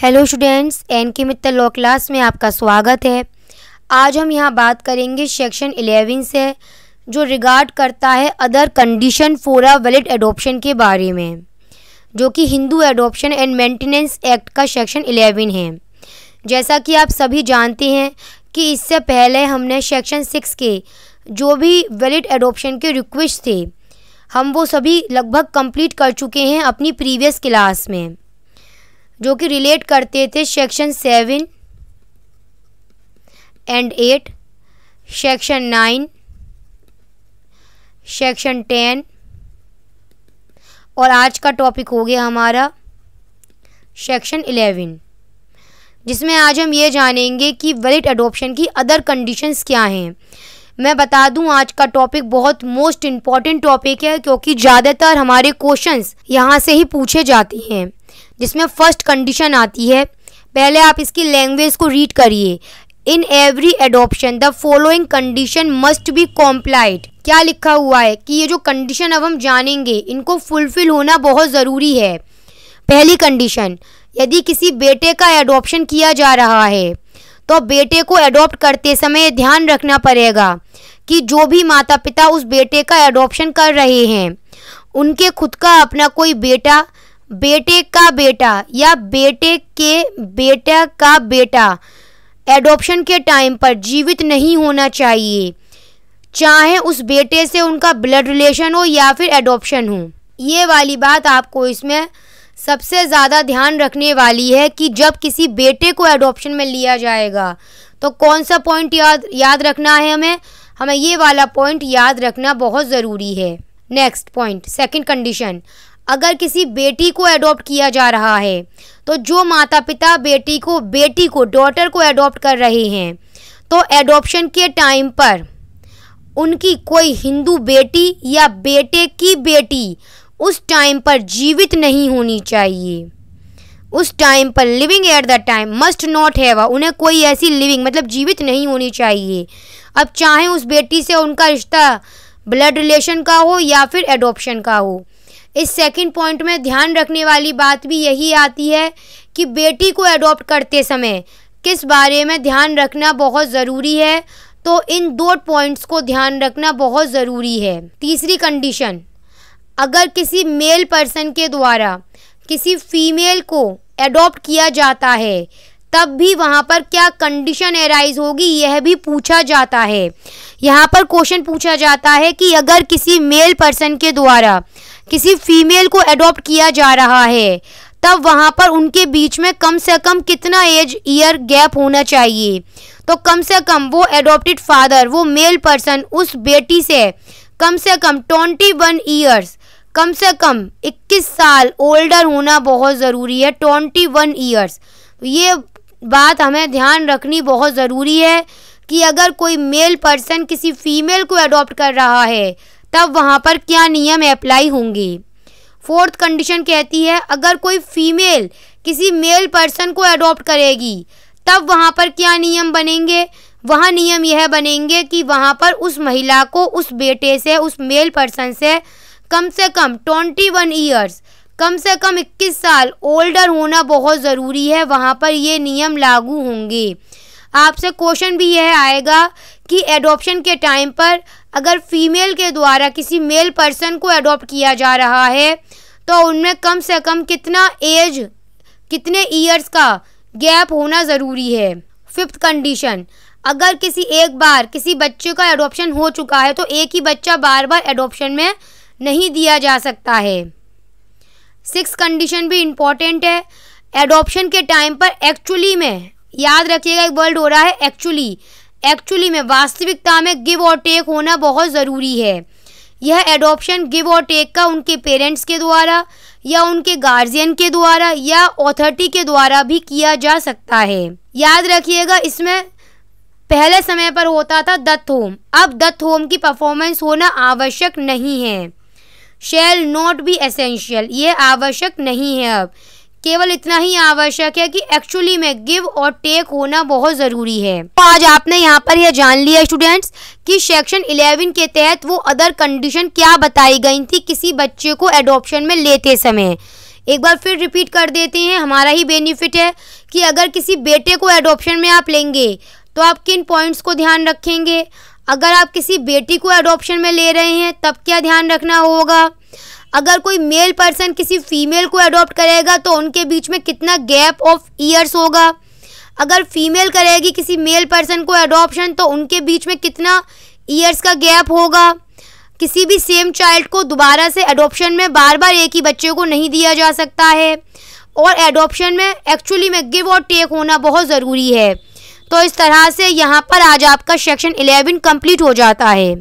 Hello students, N के Mittal law class में आपका स्वागत है। आज हम यहाँ बात करेंगे सेक्शन 11 से, जो रिगार्ड करता है other condition for a valid adoption के बारे में, जो कि Hindu adoption and maintenance act का सेक्शन 11 है। जैसा कि आप सभी जानते हैं कि इससे पहले हमने सेक्शन 6 के जो भी वैलिड एडॉप्शन के रिक्वेस्ट थे, हम वो सभी लगभग कंप्लीट कर चुके हैं अपनी प्रीवियस क्लास में, जो कि रिलेट करते थे सेक्शन 7 एंड 8, सेक्शन 9, सेक्शन 10 और आज का टॉपिक हो गया हमारा सेक्शन 11, जिसमें आज हम ये जानेंगे कि वैलिड एडॉप्शन की अदर कंडीशंस क्या हैं। मैं बता दूं, आज का टॉपिक बहुत मोस्ट इम्पॉर्टेंट टॉपिक है, क्योंकि ज़्यादातर हमारे क्वेश्चंस यहाँ से ही पूछे जाते हैं। जिसमें फर्स्ट कंडीशन आती है, पहले आप इसकी लैंग्वेज को रीड करिए। In every adoption the following condition must be complied. क्या लिखा हुआ है कि ये जो कंडीशन अब हम जानेंगे, इनको फुलफिल होना बहुत ज़रूरी है। पहली कंडीशन, यदि किसी बेटे का एडॉप्शन किया जा रहा है तो बेटे को एडॉप्ट करते समय ध्यान रखना पड़ेगा कि जो भी माता पिता उस बेटे का एडॉप्शन कर रहे हैं, उनके खुद का अपना कोई बेटा, बेटे का बेटा या बेटे के बेटा का बेटा एडॉप्शन के टाइम पर जीवित नहीं होना चाहिए, चाहे उस बेटे से उनका ब्लड रिलेशन हो या फिर एडॉप्शन हो। ये वाली बात आपको इसमें सबसे ज़्यादा ध्यान रखने वाली है कि जब किसी बेटे को एडॉप्शन में लिया जाएगा तो कौन सा पॉइंट याद रखना है हमें ये वाला पॉइंट याद रखना बहुत ज़रूरी है। नेक्स्ट पॉइंट, सेकंड कंडीशन, अगर किसी बेटी को एडॉप्ट किया जा रहा है तो जो माता पिता बेटी को डॉटर को एडॉप्ट कर रहे हैं, तो एडॉप्शन के टाइम पर उनकी कोई हिंदू बेटी या बेटे की बेटी उस टाइम पर जीवित नहीं होनी चाहिए। उस टाइम पर living at the time must not have, उन्हें कोई ऐसी लिविंग मतलब जीवित नहीं होनी चाहिए। अब चाहे उस बेटी से उनका रिश्ता ब्लड रिलेशन का हो या फिर एडॉप्शन का हो। इस सेकंड पॉइंट में ध्यान रखने वाली बात भी यही आती है कि बेटी को एडॉप्ट करते समय किस बारे में ध्यान रखना बहुत ज़रूरी है, तो इन दो पॉइंट्स को ध्यान रखना बहुत ज़रूरी है। तीसरी कंडीशन, अगर किसी मेल पर्सन के द्वारा किसी फीमेल को एडॉप्ट किया जाता है, तब भी वहाँ पर क्या कंडीशन एराइज होगी, यह भी पूछा जाता है। यहाँ पर क्वेश्चन पूछा जाता है कि अगर किसी मेल पर्सन के द्वारा किसी फीमेल को एडॉप्ट किया जा रहा है, तब वहाँ पर उनके बीच में कम से कम कितना ईयर गैप होना चाहिए। तो कम से कम वो एडॉप्टेड फादर, वो मेल पर्सन उस बेटी से कम 21 ईयर्स, कम से कम 21 साल ओल्डर होना बहुत ज़रूरी है। 21 ईयर्स, ये बात हमें ध्यान रखनी बहुत ज़रूरी है कि अगर कोई मेल पर्सन किसी फीमेल को एडॉप्ट कर रहा है, तब वहाँ पर क्या नियम अप्लाई होंगे। फोर्थ कंडीशन कहती है, अगर कोई फीमेल किसी मेल पर्सन को एडॉप्ट करेगी, तब वहाँ पर क्या नियम बनेंगे। वहाँ नियम यह बनेंगे कि वहाँ पर उस महिला को उस बेटे से, उस मेल पर्सन से कम 21 ईयर्स, कम से कम 21 साल ओल्डर होना बहुत ज़रूरी है। वहाँ पर ये नियम लागू होंगे। आपसे क्वेश्चन भी यह आएगा कि एडॉप्शन के टाइम पर अगर फीमेल के द्वारा किसी मेल पर्सन को एडॉप्ट किया जा रहा है, तो उनमें कम से कम कितने ईयर्स का गैप होना ज़रूरी है। फिफ्थ कंडीशन, अगर एक बार किसी बच्चे का एडॉप्शन हो चुका है, तो एक ही बच्चा बार बार एडॉप्शन में नहीं दिया जा सकता है। सिक्स्थ कंडीशन भी इम्पॉर्टेंट है। एडॉप्शन के टाइम पर एक्चुअली में, याद रखिएगा एक वर्ड हो रहा है एक्चुअली में, वास्तविकता में गिव और टेक होना बहुत ज़रूरी है। यह एडॉप्शन गिव और टेक का उनके पेरेंट्स के द्वारा या उनके गार्जियन के द्वारा या अथॉरिटी के द्वारा भी किया जा सकता है। याद रखिएगा, इसमें पहले समय पर होता था दत्त होम, अब दत्त होम की परफॉर्मेंस होना आवश्यक नहीं है। शैल नॉट बी एसेंशियल, ये आवश्यक नहीं है। अब केवल इतना ही आवश्यक है कि एक्चुअली में गिव और टेक होना बहुत ज़रूरी है। तो आज आपने यहाँ पर यह जान लिया स्टूडेंट्स कि सेक्शन 11 के तहत वो अदर कंडीशन क्या बताई गई थी किसी बच्चे को एडॉप्शन में लेते समय। एक बार फिर रिपीट कर देते हैं, हमारा ही बेनिफिट है कि अगर किसी बेटे को एडॉप्शन में आप लेंगे तो आप किन पॉइंट्स को ध्यान रखेंगे, अगर आप किसी बेटी को एडॉप्शन में ले रहे हैं तब क्या ध्यान रखना होगा, अगर कोई मेल पर्सन किसी फीमेल को अडॉप्ट करेगा तो उनके बीच में कितना गैप ऑफ ईयर्स होगा, अगर फीमेल करेगी किसी मेल पर्सन को एडॉप्शन तो उनके बीच में कितना ईयर्स का गैप होगा। किसी भी सेम चाइल्ड को दोबारा से एडॉप्शन में बार बार एक ही बच्चे को नहीं दिया जा सकता है, और एडॉप्शन में एक्चुअली में गिव और टेक होना बहुत ज़रूरी है। तो इस तरह से यहाँ पर आज आपका सेक्शन 11 कंप्लीट हो जाता है।